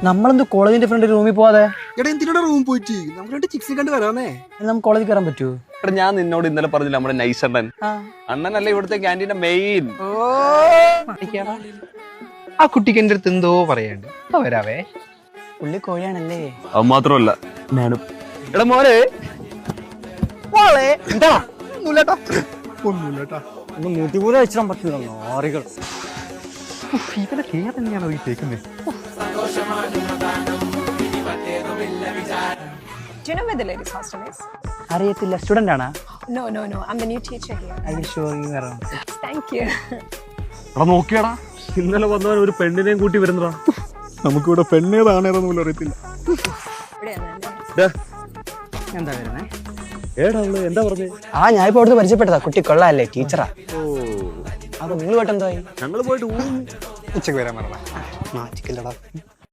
നമ്മളെന്ത് കോളേജിന്റെ ഫ്രണ്ട് റൂമിൽ പോവാതെ? എടാ എന്തിനാ റൂം പോയിട്ട് നമുക്ക് രണ്ട് ചിക്സിനെ കണ്ട് വരാന്നേ. നമുക്ക് കോളേജിൽ കയറാൻ പറ്റുമോ? എടാ ഞാൻ നിന്നോട് ഇന്നലെ പറഞ്ഞില്ല നമ്മുടെ നൈസ് അണ്ണൻ അണ്ണനല്ലേ ഇവിടുത്തെ ക്യാൻറ്റീന്റെ മെയിൻ. ആ കുട്ടിക്ക് എന്റെ അടുത്ത് എന്തോ പറയാണ്ട് വരാവേ. പുള്ളി കോഴിയാണല്ലേ? അത് മാത്രമല്ല ഞാനും. എടാ മോനെ എന്താ ഒന്നുമില്ലട്ടാ. ഒന്ന് മുടിപൂല വെച്ചിടാൻ പറ്റില്ല ആറികൾ. ഇവനെ കേർ തന്നെയാണോ ഈ കേൾക്കുന്നത്? Do you know where the ladies' hostel is? അറിയത്തില്ല. സ്റ്റുഡന്റ് ആണാ? No. I'm the new teacher here. Thank you. എടാ നോക്കിയടാ ഇന്നലെ വന്നവൻ ഒരു പെണ്ണിനെയും കൂട്ടി വരുന്നതാ. നമുക്കിവിടെ പെണ്ണേതാണേതെന്ന് പോലും അറിയത്തില്ല. എന്താ വരുന്നേ? എന്താ പറഞ്ഞേ? ഞാൻ ഇപ്പൊ അവിടുന്ന് പരിചയപ്പെട്ടതാ. കുട്ടി കൊള്ളാല്ലേ, ടീച്ചറാ. അത് നിങ്ങൾ പോയിട്ട് എന്തായി? ഞങ്ങള് പോയിട്ട് ഉച്ചക്ക് വരാൻ പറഞ്ഞ മാറ്റിക്കല്ലടാ.